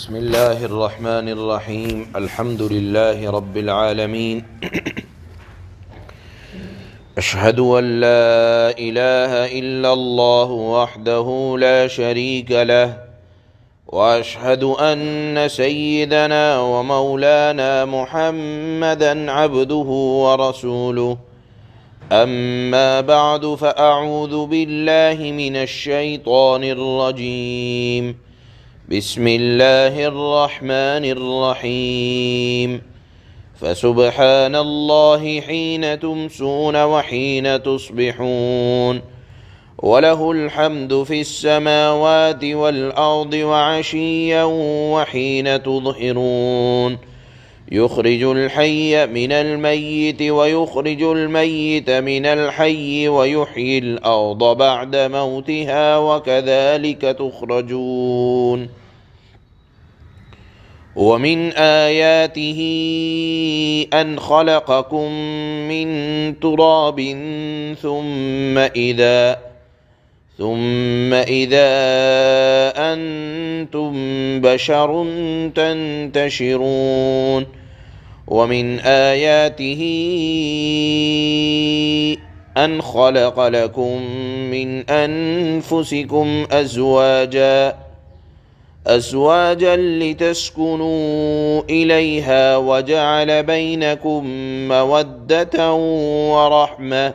بسم اللہ الرحمن الرحیم الحمد للہ رب العالمین اشہد ان لا الہ الا اللہ وحدہ لا شریک لہ واشہد ان سیدنا ومولانا محمدا عبدہ ورسولہ اما بعد فاعوذ باللہ من الشیطان الرجیم بسم اللہ الرحمن الرحیم فسبحان اللہ حین تمسون وحین تصبحون وله الحمد في السماوات والأرض وعشيا وحين تظهرون يخرج الحي من الميت ويخرج الميت من الحي ويحيي الأرض بعد موتها وكذلك تخرجون ومن آياته أن خلقكم من تراب ثم إذا أنتم بشر تنتشرون ومن آياته أن خلق لكم من أنفسكم أزواجا لتسكنوا إليها وجعل بينكم مودة ورحمة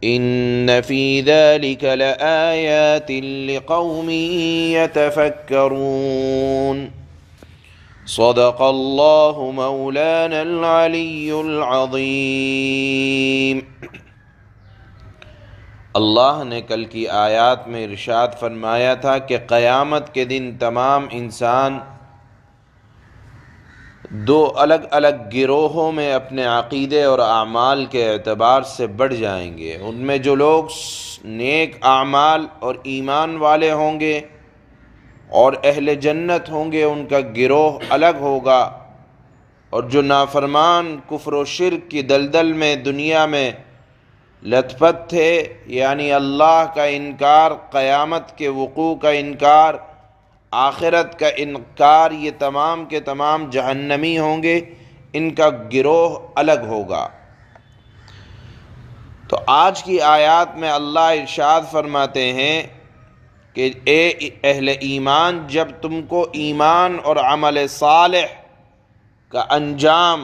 إن في ذلك لآيات لقوم يتفكرون صدق اللہ مولانا العلی العظیم۔ اللہ نے کل کی آیات میں ارشاد فرمایا تھا کہ قیامت کے دن تمام انسان دو الگ الگ گروہوں میں اپنے عقیدے اور اعمال کے اعتبار سے بڑھ جائیں گے۔ ان میں جو لوگ نیک اعمال اور ایمان والے ہوں گے اور اہل جنت ہوں گے، ان کا گروہ الگ ہوگا، اور جو نافرمان کفر و شرک کی دلدل میں دنیا میں لت پت تھے، یعنی اللہ کا انکار، قیامت کے وقوع کا انکار، آخرت کا انکار، یہ تمام کے تمام جہنمی ہوں گے، ان کا گروہ الگ ہوگا۔ تو آج کی آیات میں اللہ ارشاد فرماتے ہیں کہ اے اہل ایمان، جب تم کو ایمان اور عمل صالح کا انجام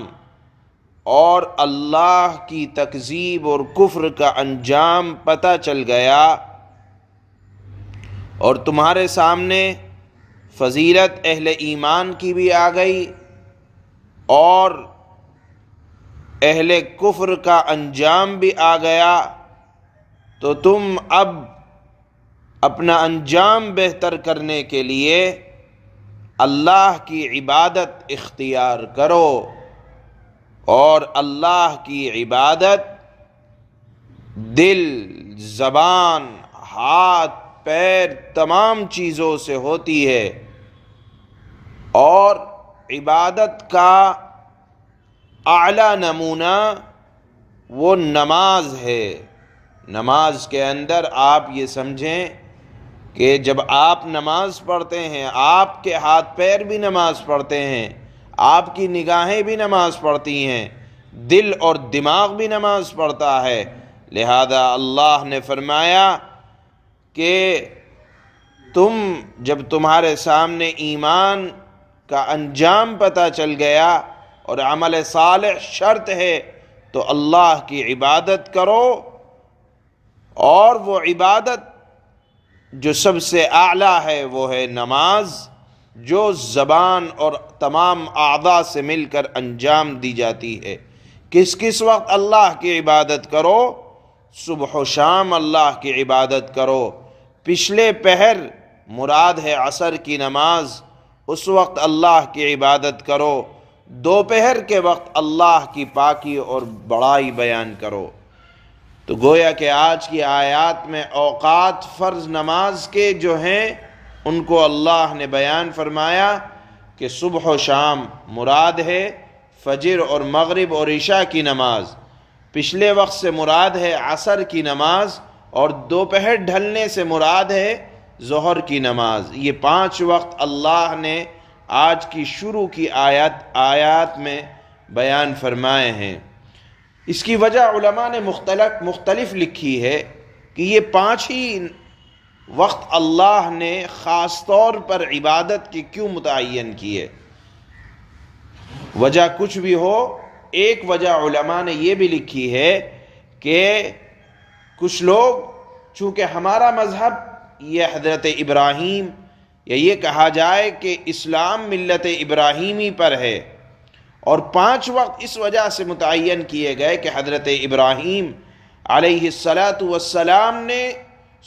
اور اللہ کی تکذیب اور کفر کا انجام پتہ چل گیا اور تمہارے سامنے فضیلت اہل ایمان کی بھی آ گئی اور اہل کفر کا انجام بھی آ گیا، تو تم اب اپنا انجام بہتر کرنے کے لیے اللہ کی عبادت اختیار کرو، اور اللہ کی عبادت دل، زبان، ہاتھ، پیر، تمام چیزوں سے ہوتی ہے، اور عبادت کا اعلیٰ نمونہ وہ نماز ہے۔ نماز کے اندر آپ یہ سمجھیں کہ جب آپ نماز پڑھتے ہیں، آپ کے ہاتھ پیر بھی نماز پڑھتے ہیں، آپ کی نگاہیں بھی نماز پڑھتی ہیں، دل اور دماغ بھی نماز پڑھتا ہے۔ لہذا اللہ نے فرمایا کہ جب تمہارے سامنے ایمان کا انجام پتہ چل گیا اور عمل صالح شرط ہے، تو اللہ کی عبادت کرو، اور وہ عبادت جو سب سے اعلیٰ ہے وہ ہے نماز، جو زبان اور تمام اعضاء سے مل کر انجام دی جاتی ہے۔ کس وقت اللہ کی عبادت کرو؟ صبح و شام اللہ کی عبادت کرو۔ پچھلے پہر مراد ہے عصر کی نماز، اس وقت اللہ کی عبادت کرو۔ دوپہر کے وقت اللہ کی پاکی اور بڑائی بیان کرو۔ تو گویا کہ آج کی آیات میں اوقات فرض نماز کے جو ہیں ان کو اللہ نے بیان فرمایا کہ صبح و شام مراد ہے فجر اور مغرب اور عشاء کی نماز، پچھلے وقت سے مراد ہے عصر کی نماز، اور دوپہر ڈھلنے سے مراد ہے ظہر کی نماز۔ یہ 5 وقت اللہ نے آج کی شروع کی آیات میں بیان فرمائے ہیں۔ اس کی وجہ علماء نے مختلف لکھی ہے کہ یہ 5 ہی وقت اللہ نے خاص طور پر عبادت کی کیوں متعین کیے۔ وجہ کچھ بھی ہو، ایک وجہ علماء نے یہ بھی لکھی ہے کہ کچھ لوگ، چونکہ ہمارا مذہب یہ حضرت ابراہیم، یا یہ کہا جائے کہ اسلام ملت ابراہیمی پر ہے، اور 5 وقت اس وجہ سے متعین کیے گئے کہ حضرت ابراہیم علیہ السلام نے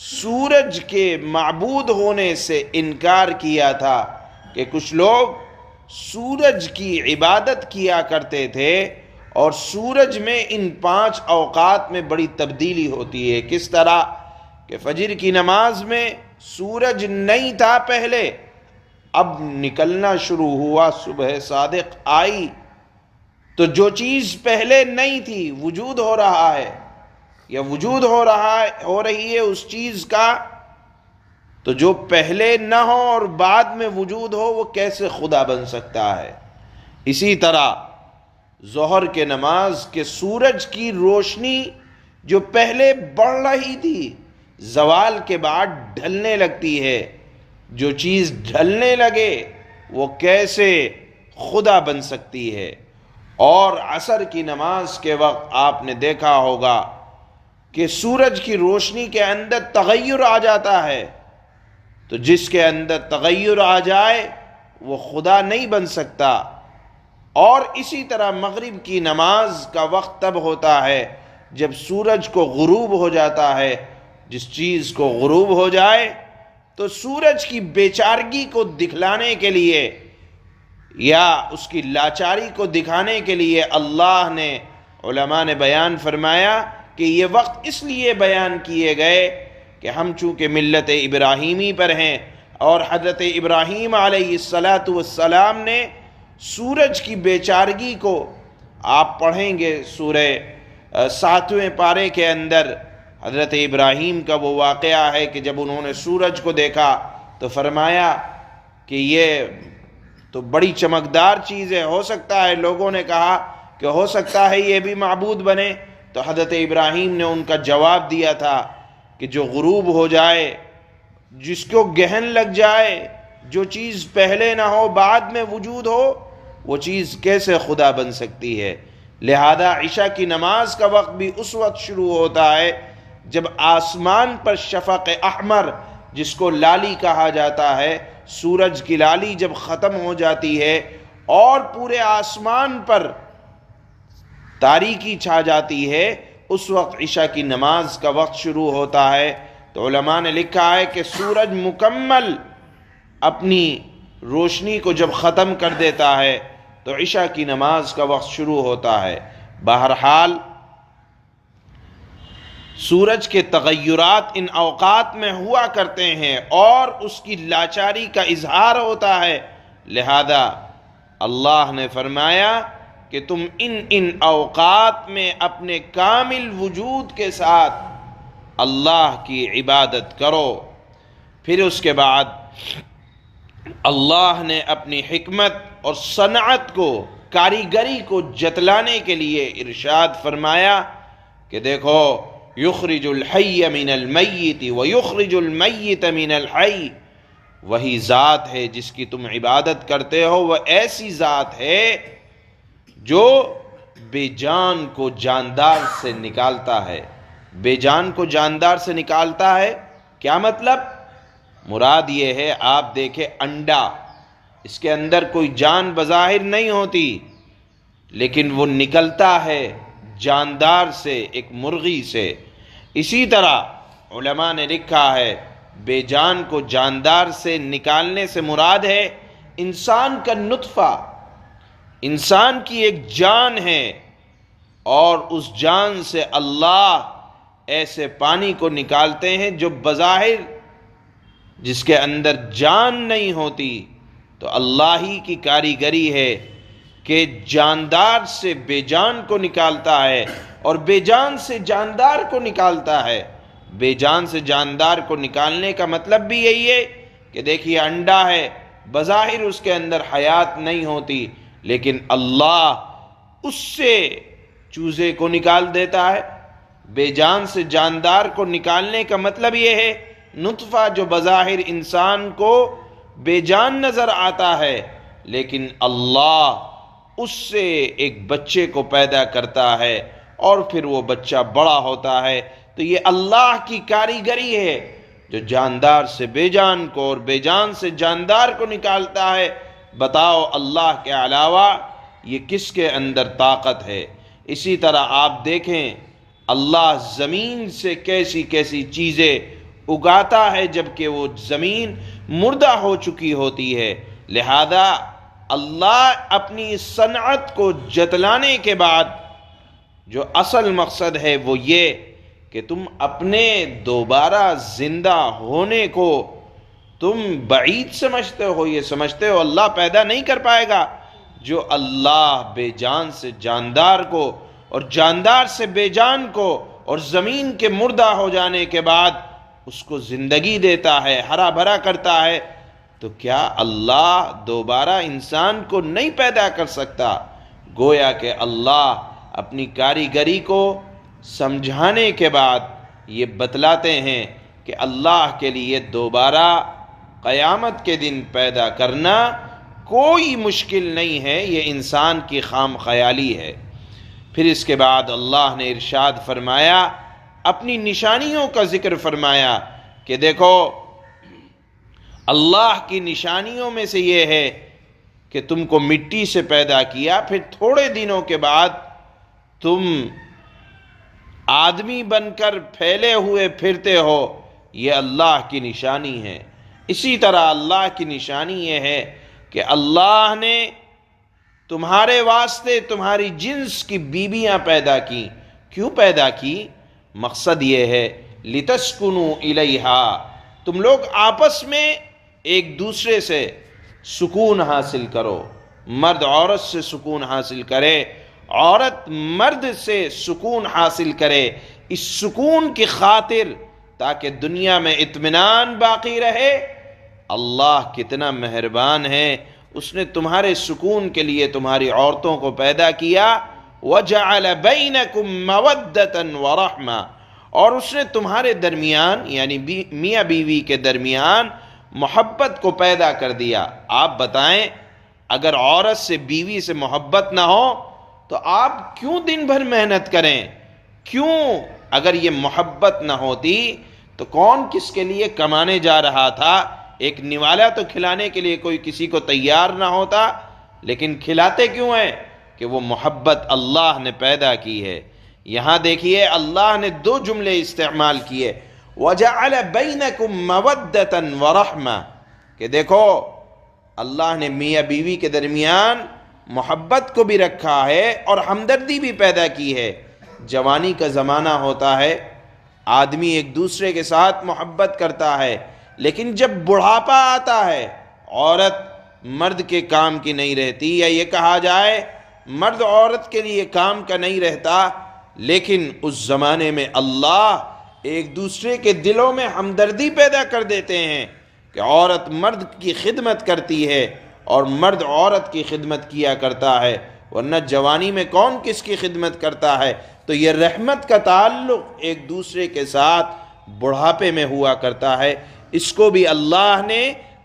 سورج کے معبود ہونے سے انکار کیا تھا، کہ کچھ لوگ سورج کی عبادت کیا کرتے تھے، اور سورج میں ان 5 اوقات میں بڑی تبدیلی ہوتی ہے۔ کس طرح کہ فجر کی نماز میں سورج نہیں تھا پہلے، اب نکلنا شروع ہوا، صبح صادق آئی، تو جو چیز پہلے نہیں تھی وجود ہو رہا ہے، یا وجود ہو رہی ہے اس چیز کا، تو جو پہلے نہ ہو اور بعد میں وجود ہو وہ کیسے خدا بن سکتا ہے؟ اسی طرح ظہر کے نماز کے سورج کی روشنی جو پہلے بڑھ رہی تھی، زوال کے بعد ڈھلنے لگتی ہے، جو چیز ڈھلنے لگے وہ کیسے خدا بن سکتی ہے؟ اور عصر کی نماز کے وقت آپ نے دیکھا ہوگا کہ سورج کی روشنی کے اندر تغیر آ جاتا ہے، تو جس کے اندر تغیر آ جائے وہ خدا نہیں بن سکتا۔ اور اسی طرح مغرب کی نماز کا وقت تب ہوتا ہے جب سورج کو غروب ہو جاتا ہے۔ جس چیز کو غروب ہو جائے تو سورج کی بیچارگی کو دکھلانے کے لیے یا اس کی لاچاری کو دکھانے کے لیے اللہ نے، علماء نے بیان فرمایا کہ یہ وقت اس لیے بیان کیے گئے کہ ہم چونکہ ملت ابراہیمی پر ہیں، اور حضرت ابراہیم علیہ السلام نے سورج کی بیچارگی کو، آپ پڑھیں گے سورہ 7ویں پارے کے اندر حضرت ابراہیم کا وہ واقعہ ہے کہ جب انہوں نے سورج کو دیکھا تو فرمایا کہ یہ تو بڑی چمکدار چیز ہے، ہو سکتا ہے، لوگوں نے کہا کہ ہو سکتا ہے یہ بھی معبود بنے، تو حضرت ابراہیم نے ان کا جواب دیا تھا کہ جو غروب ہو جائے، جس کو گہن لگ جائے، جو چیز پہلے نہ ہو بعد میں وجود ہو، وہ چیز کیسے خدا بن سکتی ہے؟ لہذا عشاء کی نماز کا وقت بھی اس وقت شروع ہوتا ہے جب آسمان پر شفق احمر، جس کو لالی کہا جاتا ہے، سورج کی لالی جب ختم ہو جاتی ہے اور پورے آسمان پر تاریکی چھا جاتی ہے، اس وقت عشاء کی نماز کا وقت شروع ہوتا ہے۔ تو علماء نے لکھا ہے کہ سورج مکمل اپنی روشنی کو جب ختم کر دیتا ہے تو عشاء کی نماز کا وقت شروع ہوتا ہے۔ بہرحال سورج کے تغیرات ان اوقات میں ہوا کرتے ہیں اور اس کی لاچاری کا اظہار ہوتا ہے، لہذا اللہ نے فرمایا کہ تم ان اوقات میں اپنے کامل وجود کے ساتھ اللہ کی عبادت کرو۔ پھر اس کے بعد اللہ نے اپنی حکمت اور صنعت کو، کاریگری کو جتلانے کے لیے ارشاد فرمایا کہ دیکھو، یخرج الحی من المیت ویخرج المیت من الحی، وہی ذات ہے جس کی تم عبادت کرتے ہو، وہ ایسی ذات ہے جو بے جان کو جاندار سے نکالتا ہے۔ بے جان کو جاندار سے نکالتا ہے، کیا مطلب؟ مراد یہ ہے، آپ دیکھیں انڈا، اس کے اندر کوئی جان بظاہر نہیں ہوتی، لیکن وہ نکلتا ہے جاندار سے، ایک مرغی سے۔ اسی طرح علماء نے لکھا ہے بے جان کو جاندار سے نکالنے سے مراد ہے انسان کا نطفہ، انسان کی ایک جان ہے، اور اس جان سے اللہ ایسے پانی کو نکالتے ہیں جو بظاہر جس کے اندر جان نہیں ہوتی۔ تو اللہ ہی کی کاریگری ہے کہ جاندار سے بے جان کو نکالتا ہے اور بے جان سے جاندار کو نکالتا ہے۔ بے جان سے جاندار کو نکالنے کا مطلب بھی یہی ہے کہ دیکھیے انڈا ہے، بظاہر اس کے اندر حیات نہیں ہوتی، لیکن اللہ اس سے چوزے کو نکال دیتا ہے، بے جان سے جاندار کو نکالنے کا مطلب یہ ہے نطفہ جو بظاہر انسان کو بے جان نظر آتا ہے، لیکن اللہ اس سے ایک بچے کو پیدا کرتا ہے اور پھر وہ بچہ بڑا ہوتا ہے۔ تو یہ اللہ کی کاریگری ہے جو جاندار سے بے جان کو اور بے جان سے جاندار کو نکالتا ہے۔ بتاؤ اللہ کے علاوہ یہ کس کے اندر طاقت ہے؟ اسی طرح آپ دیکھیں اللہ زمین سے کیسی کیسی چیزیں اگاتا ہے جبکہ وہ زمین مردہ ہو چکی ہوتی ہے۔ لہذا اللہ اپنی صنعت کو جتلانے کے بعد جو اصل مقصد ہے وہ یہ کہ تم اپنے دوبارہ زندہ ہونے کو تم بعید سمجھتے ہو، یہ سمجھتے ہو اللہ پیدا نہیں کر پائے گا۔ جو اللہ بے جان سے جاندار کو اور جاندار سے بے جان کو اور زمین کے مردہ ہو جانے کے بعد اس کو زندگی دیتا ہے، ہرا بھرا کرتا ہے، تو کیا اللہ دوبارہ انسان کو نہیں پیدا کر سکتا؟ گویا کہ اللہ اپنی کاریگری کو سمجھانے کے بعد یہ بتلاتے ہیں کہ اللہ کے لیے دوبارہ قیامت کے دن پیدا کرنا کوئی مشکل نہیں ہے، یہ انسان کی خام خیالی ہے۔ پھر اس کے بعد اللہ نے ارشاد فرمایا، اپنی نشانیوں کا ذکر فرمایا کہ دیکھو اللہ کی نشانیوں میں سے یہ ہے کہ تم کو مٹی سے پیدا کیا، پھر تھوڑے دنوں کے بعد تم آدمی بن کر پھیلے ہوئے پھرتے ہو، یہ اللہ کی نشانی ہے۔ اسی طرح اللہ کی نشانی یہ ہے کہ اللہ نے تمہارے واسطے تمہاری جنس کی بیویاں پیدا کی۔ کیوں پیدا کی؟ مقصد یہ ہے لِتَسْكُنُوا إِلَيْهَا، تم لوگ آپس میں ایک دوسرے سے سکون حاصل کرو، مرد عورت سے سکون حاصل کرے، عورت مرد سے سکون حاصل کرے، اس سکون کی خاطر تاکہ دنیا میں اطمینان باقی رہے۔ اللہ کتنا مہربان ہے، اس نے تمہارے سکون کے لیے تمہاری عورتوں کو پیدا کیا، وَجَعَلَ بَيْنَكُمْ مَوَدَّةً وَرَحْمَةً، اور اس نے تمہارے درمیان یعنی میاں بیوی کے درمیان محبت کو پیدا کر دیا۔ آپ بتائیں اگر عورت سے بیوی سے محبت نہ ہو تو آپ کیوں دن بھر محنت کریں؟ کیوں؟ اگر یہ محبت نہ ہوتی تو کون کس کے لیے کمانے جا رہا تھا؟ ایک نوالا تو کھلانے کے لیے کوئی کسی کو تیار نہ ہوتا، لیکن کھلاتے کیوں ہیں؟ کہ وہ محبت اللہ نے پیدا کی ہے۔ یہاں دیکھیے اللہ نے دو جملے استعمال کیے، وَجَعَلَ بَيْنَكُمْ مَوَدَّةً وَرَحْمَةً، کہ دیکھو اللہ نے میاں بیوی کے درمیان محبت کو بھی رکھا ہے اور ہمدردی بھی پیدا کی ہے۔ جوانی کا زمانہ ہوتا ہے، آدمی ایک دوسرے کے ساتھ محبت کرتا ہے، لیکن جب بڑھاپا آتا ہے عورت مرد کے کام کی نہیں رہتی، یا یہ کہا جائے مرد عورت کے لیے کام کا نہیں رہتا، لیکن اس زمانے میں اللہ ایک دوسرے کے دلوں میں ہمدردی پیدا کر دیتے ہیں کہ عورت مرد کی خدمت کرتی ہے اور مرد عورت کی خدمت کیا کرتا ہے، ورنہ جوانی میں کون کس کی خدمت کرتا ہے؟ تو یہ رحمت کا تعلق ایک دوسرے کے ساتھ بڑھاپے میں ہوا کرتا ہے۔ اس کو بھی اللہ نے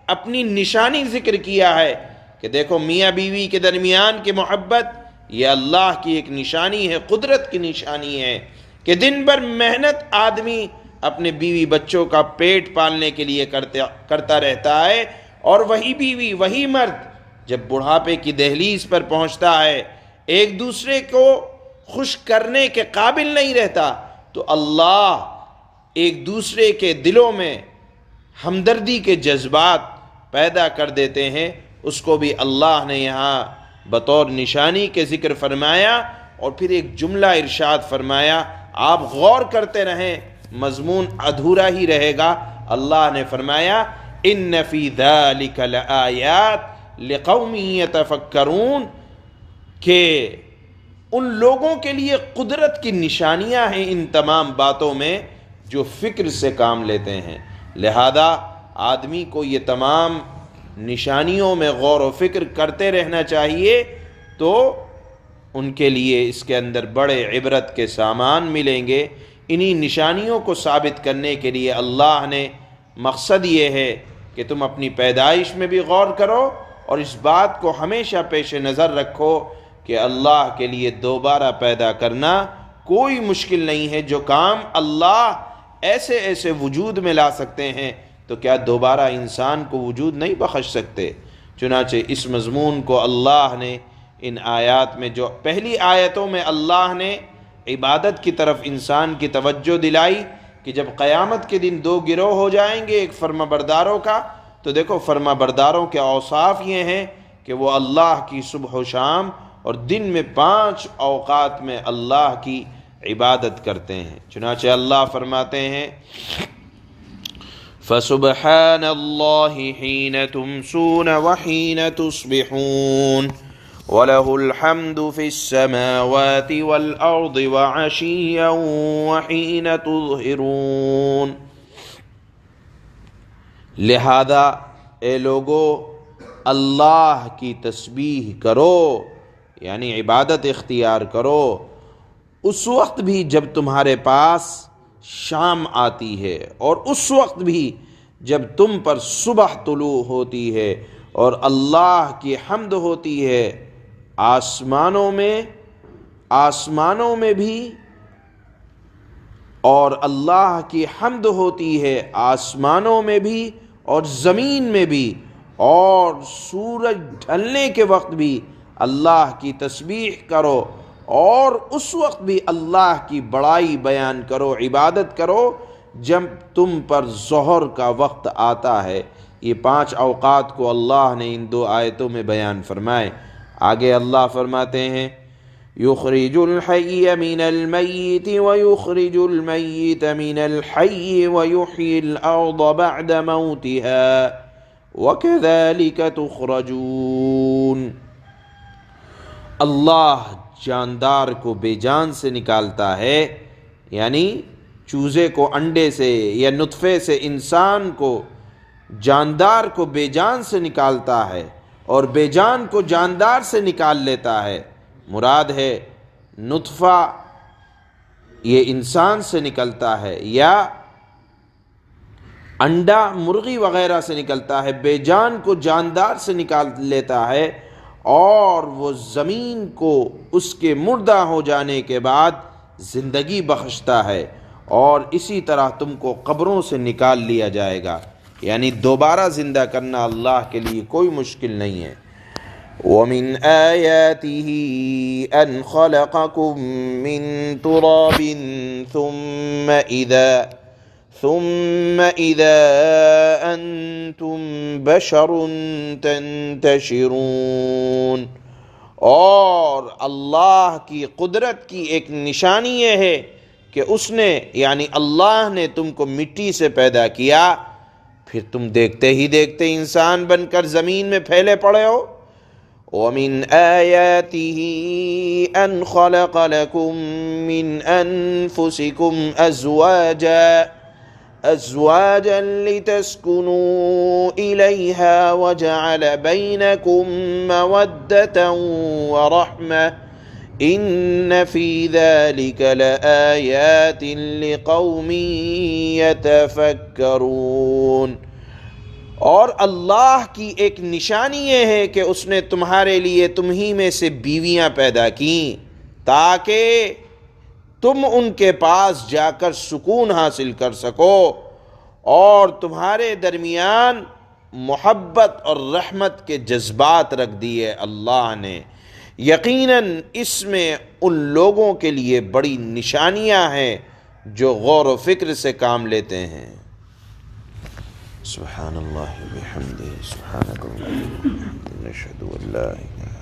اپنی نشانی ذکر کیا ہے کہ دیکھو میاں بیوی کے درمیان کی محبت یہ اللہ کی ایک نشانی ہے، قدرت کی نشانی ہے کہ دن بھر محنت آدمی اپنے بیوی بچوں کا پیٹ پالنے کے لیے کرتا رہتا ہے، اور وہی بیوی وہی مرد جب بڑھاپے کی دہلیز پر پہنچتا ہے ایک دوسرے کو خوش کرنے کے قابل نہیں رہتا، تو اللہ ایک دوسرے کے دلوں میں ہمدردی کے جذبات پیدا کر دیتے ہیں۔ اس کو بھی اللہ نے یہاں بطور نشانی کے ذکر فرمایا، اور پھر ایک جملہ ارشاد فرمایا، آپ غور کرتے رہیں، مضمون ادھورا ہی رہے گا۔ اللہ نے فرمایا ان فی ذلک لآیات لقوم یتفکرون، کہ ان لوگوں کے لیے قدرت کی نشانیاں ہیں ان تمام باتوں میں جو فکر سے کام لیتے ہیں۔ لہذا آدمی کو یہ تمام نشانیوں میں غور و فکر کرتے رہنا چاہیے، تو ان کے لیے اس کے اندر بڑے عبرت کے سامان ملیں گے۔ انہی نشانیوں کو ثابت کرنے کے لیے اللہ نے مقصد یہ ہے کہ تم اپنی پیدائش میں بھی غور کرو اور اس بات کو ہمیشہ پیش نظر رکھو کہ اللہ کے لیے دوبارہ پیدا کرنا کوئی مشکل نہیں ہے۔ جو کام اللہ ایسے ایسے وجود میں لا سکتے ہیں تو کیا دوبارہ انسان کو وجود نہیں بخش سکتے؟ چنانچہ اس مضمون کو اللہ نے ان آیات میں، جو پہلی آیتوں میں اللہ نے عبادت کی طرف انسان کی توجہ دلائی کہ جب قیامت کے دن دو گروہ ہو جائیں گے، ایک فرما برداروں کا، تو دیکھو فرما برداروں کے اوصاف یہ ہیں کہ وہ اللہ کی صبح و شام اور دن میں 5 اوقات میں اللہ کی عبادت کرتے ہیں۔ چنانچہ اللہ فرماتے ہیں فَسُبْحَانَ اللَّهِ حِينَ تُمْسُونَ وَحِينَ تُصْبِحُونَ وَلَهُ الْحَمْدُ فِي السَّمَاوَاتِ وَالْأَرْضِ وَعَشِيًّا وَحِينَ تُظْهِرُونَ۔ لہذا اے لوگو اللہ کی تسبیح کرو، یعنی عبادت اختیار کرو اس وقت بھی جب تمہارے پاس شام آتی ہے، اور اس وقت بھی جب تم پر صبح طلوع ہوتی ہے، اور اللہ کی حمد ہوتی ہے آسمانوں میں بھی، اور اللہ کی حمد ہوتی ہے آسمانوں میں بھی اور زمین میں بھی، اور سورج ڈھلنے کے وقت بھی اللہ کی تسبیح کرو، اور اس وقت بھی اللہ کی بڑائی بیان کرو، عبادت کرو جب تم پر ظہر کا وقت آتا ہے۔ یہ 5 اوقات کو اللہ نے ان 2 آیتوں میں بیان فرمائے۔ آگے اللہ فرماتے ہیں یخرج الحی من المیت ویخرج المیت من الحی ویحیی الارض بعد موتها وکذالک تخرجون۔ اللہ جاندار کو بے جان سے نکالتا ہے، یعنی چوزے کو انڈے سے یا نطفے سے انسان کو، جاندار کو بے جان سے نکالتا ہے اور بے جان کو جاندار سے نکال لیتا ہے۔ مراد ہے نطفہ یہ انسان سے نکلتا ہے یا انڈا مرغی وغیرہ سے نکلتا ہے، بے جان کو جاندار سے نکال لیتا ہے، اور وہ زمین کو اس کے مردہ ہو جانے کے بعد زندگی بخشتا ہے، اور اسی طرح تم کو قبروں سے نکال لیا جائے گا، یعنی دوبارہ زندہ کرنا اللہ کے لیے کوئی مشکل نہیں ہے۔ وَمِنْ آيَاتِهِ أَنْ خَلَقَكُم مِّن تُرَابٍ ثُمَّ إِذَا أَنْتُمْ بَشَرٌ تَنْتَشِرُونَ۔ اور اللہ کی قدرت کی ایک نشانی یہ ہے کہ اس نے، یعنی اللہ نے تم کو مٹی سے پیدا کیا، پھر تم دیکھتے ہی دیکھتے انسان بن کر زمین میں پھیلے پڑے ہو۔ وَمِنْ آيَاتِهِ أَنْ خَلَقَ لَكُم مِّنْ أَنفُسِكُمْ أَزْوَاجًا لِتَسْكُنُوا إِلَيْهَا وَجَعَلَ بَيْنَكُم مَّوَدَّةً وَرَحْمَةً إِنَّ فِي ذَلِكَ لَآيَاتٍ لِقَوْمٍ يَتَفَكَّرُونَ۔ اور اللہ کی ایک نشانی یہ ہے کہ اس نے تمہارے لیے تمہی میں سے بیویاں پیدا کیں تاکہ تم ان کے پاس جا کر سکون حاصل کر سکو، اور تمہارے درمیان محبت اور رحمت کے جذبات رکھ دیے اللہ نے۔ یقیناً اس میں ان لوگوں کے لیے بڑی نشانیاں ہیں جو غور و فکر سے کام لیتے ہیں۔ سبحان اللہ و بحمدہ، سبحانک اللہم و بحمدک، نشہد ان لا الہ